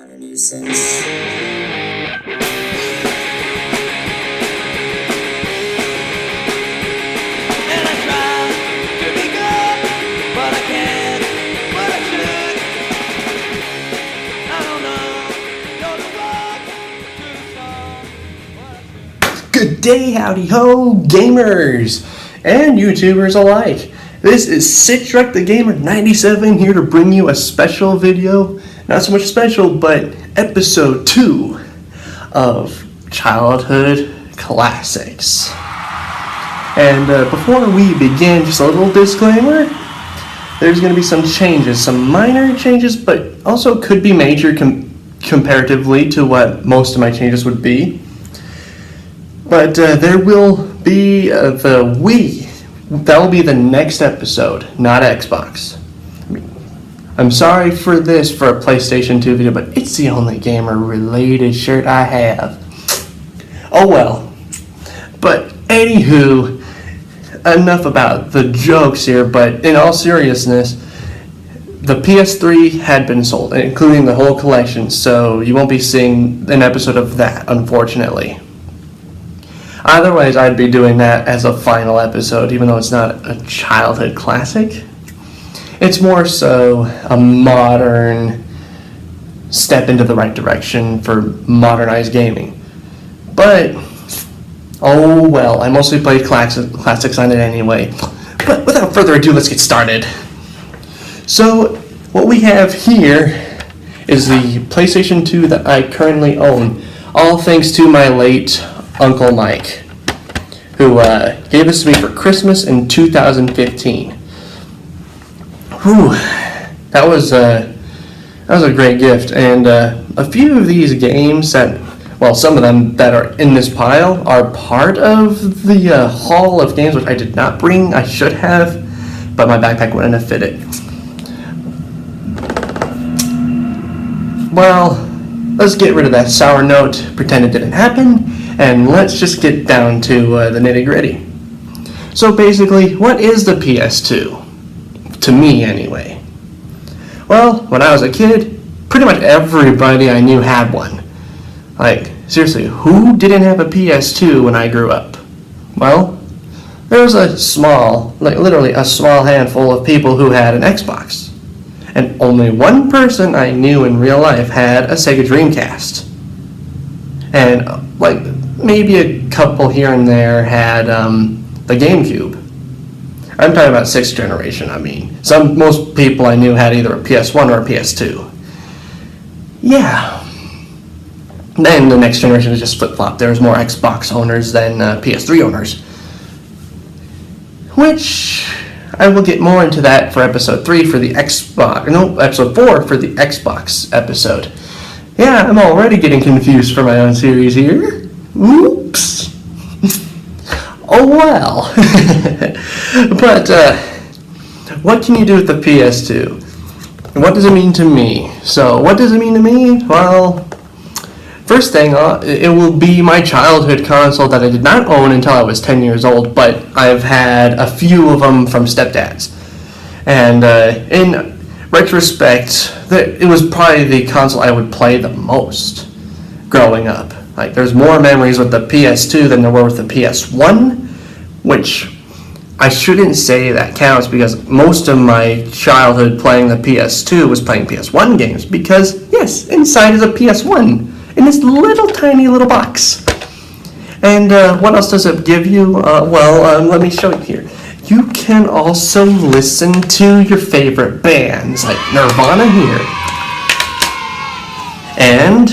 What a nuisance. And I try to be good, but I can't, but I should. I don't know the road to start. Good day, howdy ho, gamers and YouTubers alike. This is Citrek the Gamer 97 here to bring you a special video. Not so much special, but episode 2 of Childhood Classics. And before we begin, just a little disclaimer. There's going to be some changes, some minor changes, but also could be major comparatively to what most of my changes would be. But there will be the Wii. That will be the next episode, not Xbox. I'm sorry for this for a PlayStation 2 video, but it's the only gamer-related shirt I have. Oh well. But anywho, enough about the jokes here, but in all seriousness, the PS3 had been sold, including the whole collection, so you won't be seeing an episode of that, unfortunately. Otherwise, I'd be doing that as a final episode, even though it's not a childhood classic. It's more so a modern step into the right direction for modernized gaming. But, oh well, I mostly played classics on it anyway. But without further ado, let's get started. So, what we have here is the PlayStation 2 that I currently own, all thanks to my late Uncle Mike, who gave this to me for Christmas in 2015. Whew, that was a great gift, and a few of these games that, well, some of them that are in this pile are part of the haul of games which I did not bring. I should have, but my backpack wouldn't have fit it. Well, let's get rid of that sour note, pretend it didn't happen, and let's just get down to the nitty-gritty. So basically, what is the PS2? To me, anyway. Well, when I was a kid, pretty much everybody I knew had one. Like, seriously, who didn't have a PS2 when I grew up? Well, there was a small, like literally a small handful of people who had an Xbox. And only one person I knew in real life had a Sega Dreamcast. And, like, maybe a couple here and there had the GameCube. I'm talking about 6th generation, I mean. Most people I knew had either a PS1 or a PS2. Yeah. Then the next generation is just flip-flop. There's more Xbox owners than PS3 owners. Which, I will get more into that for episode 3 for the Xbox. No, episode 4 for the Xbox episode. Yeah, I'm already getting confused for my own series here. Oops. Oh well. But what can you do with the PS2? What does it mean to me? So what does it mean to me? Well, first thing, it will be my childhood console that I did not own until I was 10 years old, but I've had a few of them from stepdads. And in retrospect, it was probably the console I would play the most growing up. Like, there's more memories with the PS2 than there were with the PS1, which I shouldn't say that counts because most of my childhood playing the PS2 was playing PS1 games because, yes, inside is a PS1 in this little tiny little box. And what else does it give you? Let me show you here. You can also listen to your favorite bands, like Nirvana here. And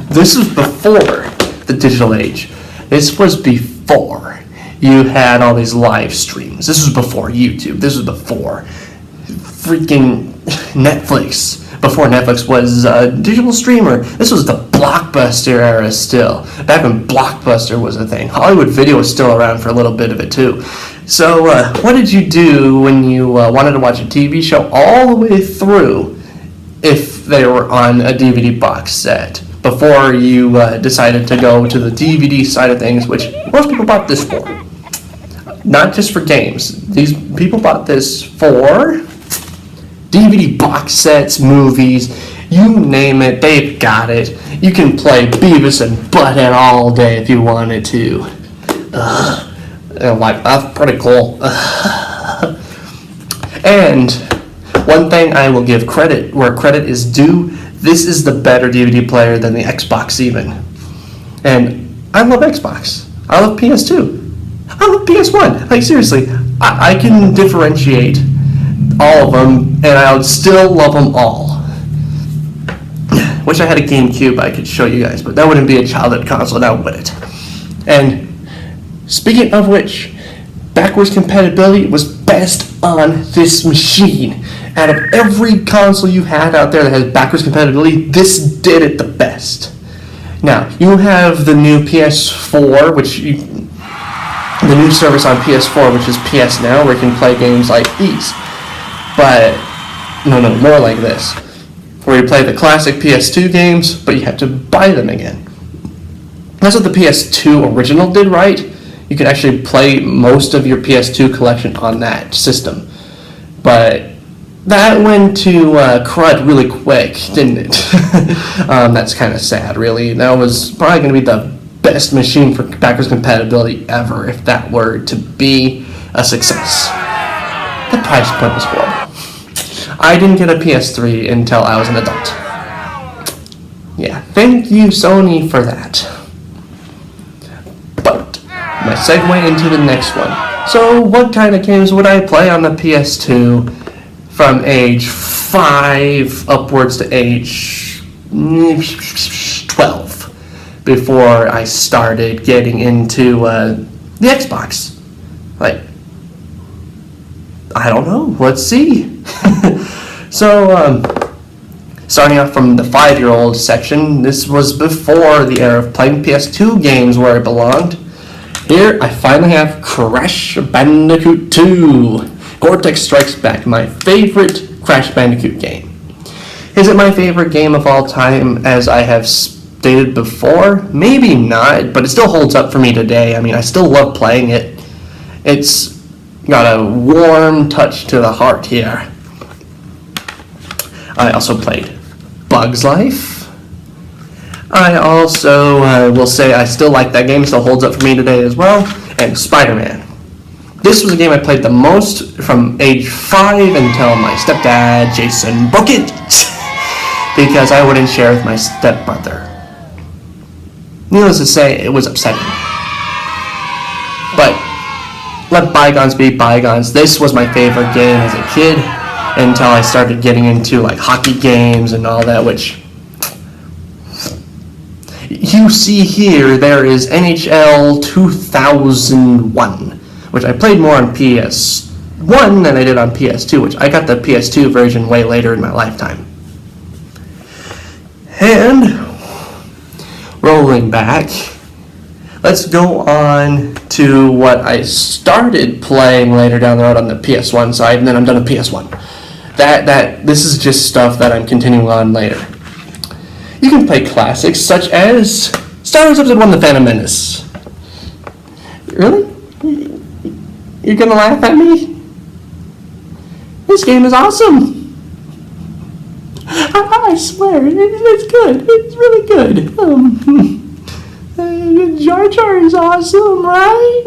this is before the digital age. This was before you had all these live streams. This was before YouTube. This was before freaking Netflix. Before Netflix was a digital streamer. This was the Blockbuster era still. Back when Blockbuster was a thing. Hollywood Video was still around for a little bit of it too. So what did you do when you wanted to watch a TV show all the way through if they were on a DVD box set? Before you decided to go to the DVD side of things, which most people bought this for. Not just for games. These people bought this for DVD box sets, movies. You name it, they've got it. You can play Beavis and Butthead all day if you wanted to. Like, that's pretty cool. And one thing I will give credit where credit is due, this is the better DVD player than the Xbox even. And I love Xbox. I love PS2. I love PS1. Like, seriously, I can differentiate all of them, and I would still love them all. Wish I had a GameCube I could show you guys, but that wouldn't be a childhood console now, would it? And speaking of which, backwards compatibility was best on this machine. Out of every console you had out there that has backwards compatibility, this did it the best. Now, you have the new PS4, the new service on PS4, which is PS Now, where you can play games like these. But, no, more like this. Where you play the classic PS2 games, but you have to buy them again. That's what the PS2 original did, right? You could actually play most of your PS2 collection on that system. But that went to crud really quick, didn't it? That's kind of sad, really. That was probably going to be the best machine for backwards compatibility ever if that were to be a success. The price point was horrible. I didn't get a PS3 until I was an adult. Yeah, thank you, Sony, for that. But my segue into the next one. So, what kind of games would I play on the PS2 from age 5 upwards to age 12 before I started getting into the Xbox? Like, I don't know. Let's see. So, starting off from the 5-year-old section, this was before the era of playing PS2 games where it belonged. Here, I finally have Crash Bandicoot 2. Cortex Strikes Back, my favorite Crash Bandicoot game. Is it my favorite game of all time, as I have stated before? Maybe not, but it still holds up for me today. I mean, I still love playing it. It's got a warm touch to the heart here. I also played Bug's Life. I also will say I still like that game, still holds up for me today as well. And Spider-Man. This was a game I played the most from age 5 until my stepdad, Jason, broke it. Because I wouldn't share with my stepbrother. Needless to say, it was upsetting. But let bygones be bygones. This was my favorite game as a kid until I started getting into like hockey games and all that, which you see here. There is NHL 2001, which I played more on PS1 than I did on PS2, which I got the PS2 version way later in my lifetime. And rolling back, let's go on to what I started playing later down the road on the PS1 side, and then I'm done with PS1. This is just stuff that I'm continuing on later. You can play classics such as Star Wars Episode 1: The Phantom Menace. Really? You're gonna laugh at me? This game is awesome! I swear, it's good. It's really good. Jar Jar is awesome, right?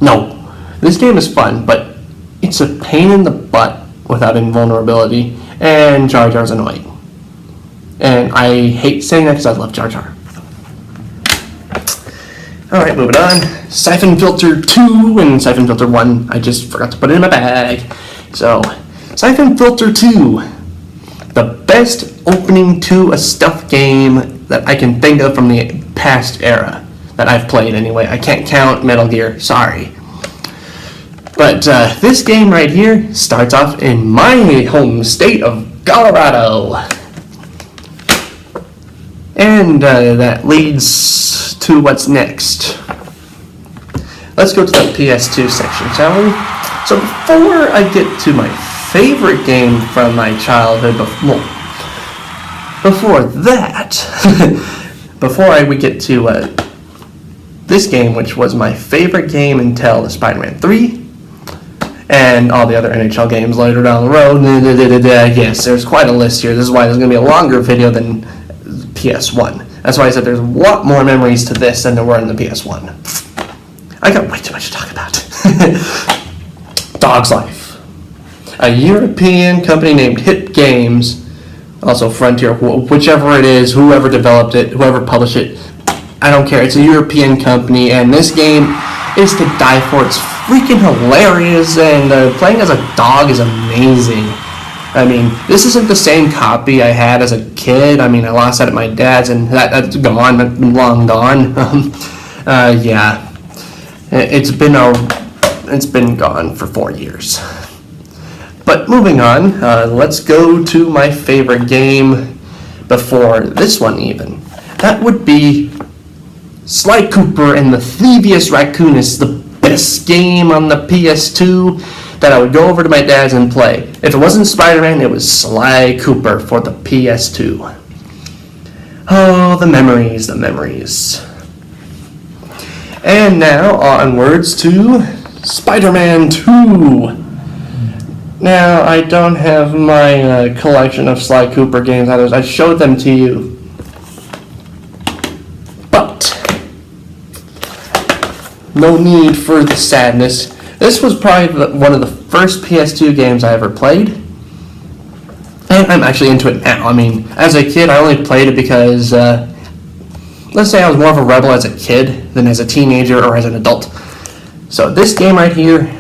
No. This game is fun, but it's a pain in the butt without invulnerability, and Jar Jar's annoying. And I hate saying that because I love Jar Jar. Alright, moving on. Siphon Filter 2 and Siphon Filter 1. I just forgot to put it in my bag. So, Siphon Filter 2. The best opening to a stealth game that I can think of from the past era. That I've played anyway. I can't count Metal Gear, sorry. But this game right here starts off in my home state of Colorado. And that leads to what's next. Let's go to the PS2 section, shall we? So before I get to my favorite game from my childhood, before that, before we get to this game, which was my favorite game until the Spider-Man 3, and all the other NHL games later down the road. Yes, there's quite a list here. This is why there's going to be a longer video than PS1. That's why I said there's a lot more memories to this than there were in the PS1. I got way too much to talk about. Dog's Life. A European company named Hit Games, also Frontier, whichever it is, whoever developed it, whoever published it, I don't care. It's a European company, and this game is to die for. It's freaking hilarious, and playing as a dog is amazing. I mean, this isn't the same copy I had as a kid. I mean, I lost that at my dad's, and that's gone, long gone. Yeah, it's been gone for 4 years. But moving on, let's go to my favorite game before this one even. That would be Sly Cooper and the Thievius Raccoonus, the best game on the PS2 that I would go over to my dad's and play. If it wasn't Spider-Man, it was Sly Cooper for the PS2. Oh, the memories, the memories. And now, onwards to Spider-Man 2. Now, I don't have my collection of Sly Cooper games. I showed them to you. But no need for the sadness. This was probably one of the first PS2 games I ever played. And I'm actually into it now. I mean, as a kid, I only played it because, let's say I was more of a rebel as a kid than as a teenager or as an adult. So this game right here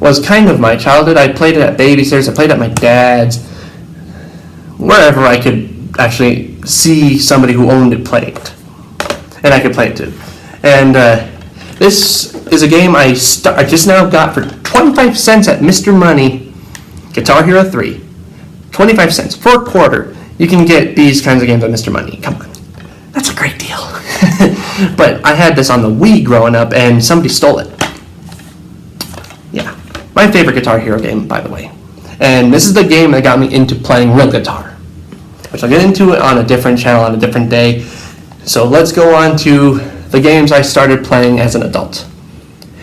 was kind of my childhood. I played it at babysitters, I played it at my dad's, wherever I could actually see somebody who owned it play it. And I could play it too. And this is a game I just now got for 25 cents at Mr. Money, Guitar Hero 3. 25 cents for a quarter. You can get these kinds of games at Mr. Money. Come on. That's a great deal. But I had this on the Wii growing up, and somebody stole it. Yeah. My favorite Guitar Hero game, by the way. And this is the game that got me into playing real guitar, which I'll get into it on a different channel on a different day. So let's go on to the games I started playing as an adult.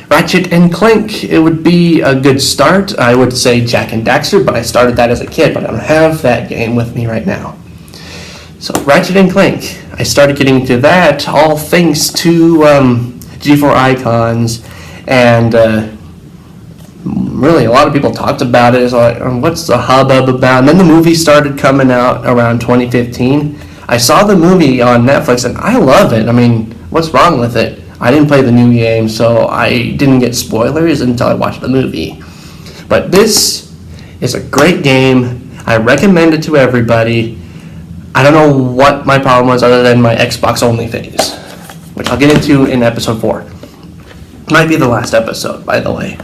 Ratchet and Clank, it would be a good start. I would say Jack and Daxter, but I started that as a kid, but I don't have that game with me right now. So Ratchet and Clank, I started getting into that, all thanks to G4 Icons, and really a lot of people talked about it. It's like, what's the hubbub about? And then the movie started coming out around 2015. I saw the movie on Netflix, and I love it. I mean, what's wrong with it? I didn't play the new game, so I didn't get spoilers until I watched the movie. But this is a great game. I recommend it to everybody. I don't know what my problem was other than my Xbox only phase, which I'll get into in episode 4. Might be the last episode, by the way.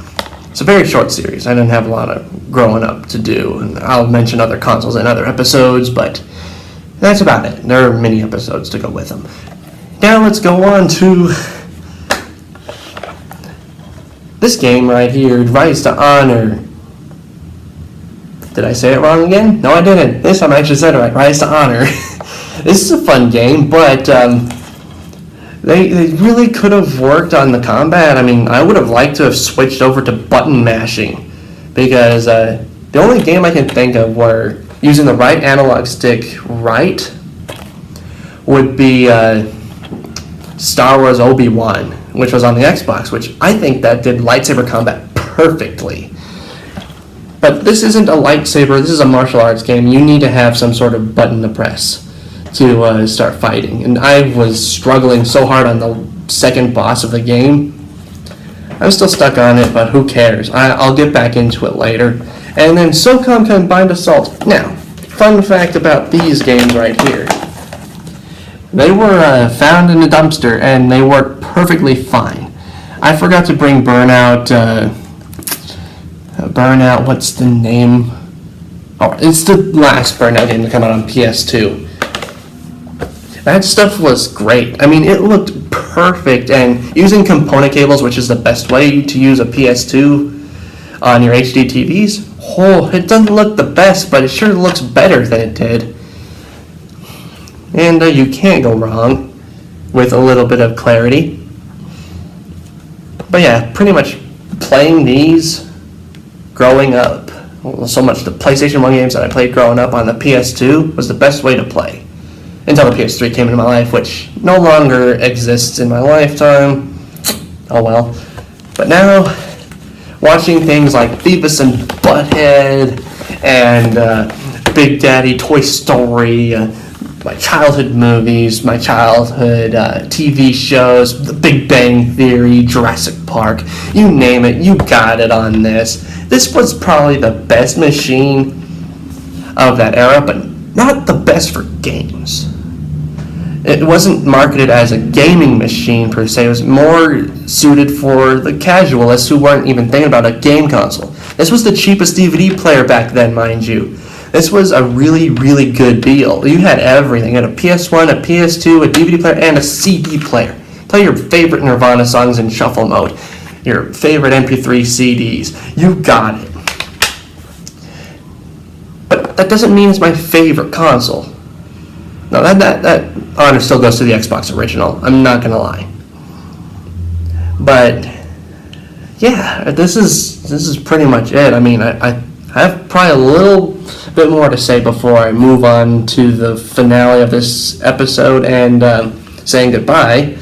It's a very short series. I didn't have a lot of growing up to do, and I'll mention other consoles in other episodes, but that's about it. There are many episodes to go with them. Now let's go on to this game right here, Rise to Honor. Did I say it wrong again? No, I didn't. This time I actually said it right, Rise to Honor. This is a fun game, but they really could have worked on the combat. I mean, I would have liked to have switched over to button mashing, because the only game I can think of where using the right analog stick right would be Star Wars Obi-Wan, which was on the Xbox, which I think that did lightsaber combat perfectly. But this isn't a lightsaber, this is a martial arts game. You need to have some sort of button to press to start fighting. And I was struggling so hard on the second boss of the game. I'm still stuck on it, but who cares? I'll get back into it later. And then SOCOM Combined Assault. Now, fun fact about these games right here. They were found in a dumpster, and they work perfectly fine. I forgot to bring Burnout, what's the name? Oh, it's the last Burnout game to come out on PS2. That stuff was great. I mean, it looked perfect, and using component cables, which is the best way to use a PS2 on your HD TVs, it doesn't look the best, but it sure looks better than it did. And you can't go wrong with a little bit of clarity. But yeah, pretty much playing these growing up. Well, so much the PlayStation 1 games that I played growing up on the PS2 was the best way to play. Until the PS3 came into my life, which no longer exists in my lifetime. Oh well. But now, watching things like Beavis and Butthead and Big Daddy Toy Story, my childhood movies, my childhood TV shows, The Big Bang Theory, Jurassic Park, you name it, you got it on this. This was probably the best machine of that era, but not the best for games. It wasn't marketed as a gaming machine per se. It was more suited for the casualists who weren't even thinking about a game console. This was the cheapest DVD player back then, mind you. This was a really, really good deal. You had everything. You had a PS1, a PS2, a DVD player, and a CD player. Play your favorite Nirvana songs in shuffle mode. Your favorite MP3 CDs. You got it. But that doesn't mean it's my favorite console. No, that honor still goes to the Xbox original. I'm not gonna lie. But yeah, this is pretty much it. I mean, I have probably a little bit more to say before I move on to the finale of this episode and saying goodbye.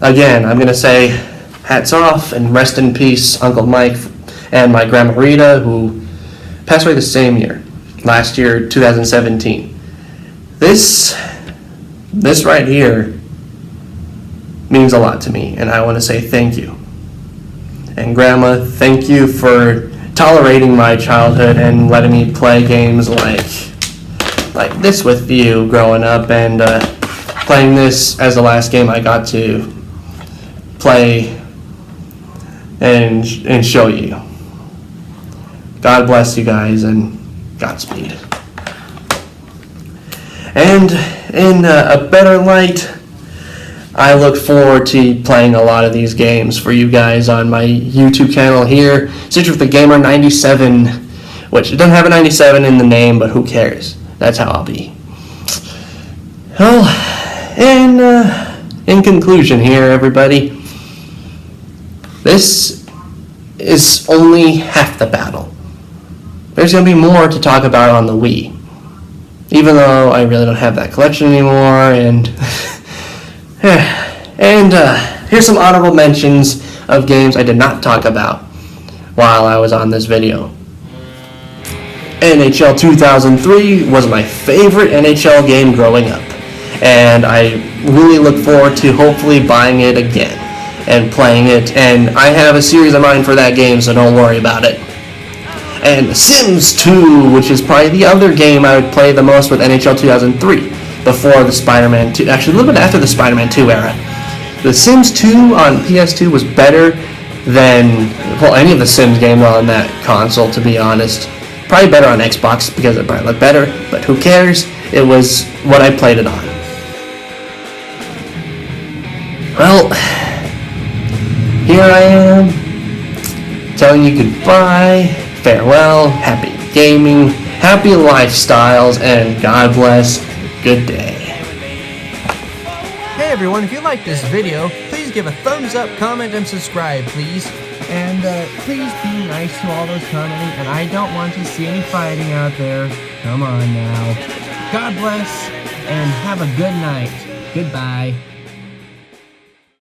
Again, I'm gonna say hats off and rest in peace, Uncle Mike and my Grandma Rita, who passed away the same year. Last year, 2017. This right here means a lot to me, and I want to say thank you. And Grandma, thank you for tolerating my childhood and letting me play games like this with you growing up, and playing this as the last game I got to play and show you. God bless you guys, and Godspeed. And in a better light, I look forward to playing a lot of these games for you guys on my YouTube channel here, Citrus the Gamer 97, which it doesn't have a 97 in the name, but who cares? That's how I'll be. Well, in conclusion here, everybody, this is only half the battle. There's going to be more to talk about on the Wii. Even though I really don't have that collection anymore, and here's some honorable mentions of games I did not talk about while I was on this video. NHL 2003 was my favorite NHL game growing up, and I really look forward to hopefully buying it again and playing it, and I have a series of mine for that game, so don't worry about it. And Sims 2, which is probably the other game I would play the most with NHL 2003, before the Spider-Man 2, actually a little bit after the Spider-Man 2 era. The Sims 2 on PS2 was better than, well, any of the Sims games on that console, to be honest. Probably better on Xbox because it probably looked better, but who cares? It was what I played it on. Well, here I am, telling you goodbye. Farewell, happy gaming, happy lifestyles, and God bless. Good day. Hey everyone, if you like this video, please give a thumbs up, comment, and subscribe, please. And please be nice to all those commenting, and I don't want to see any fighting out there. Come on now. God bless, and have a good night. Goodbye.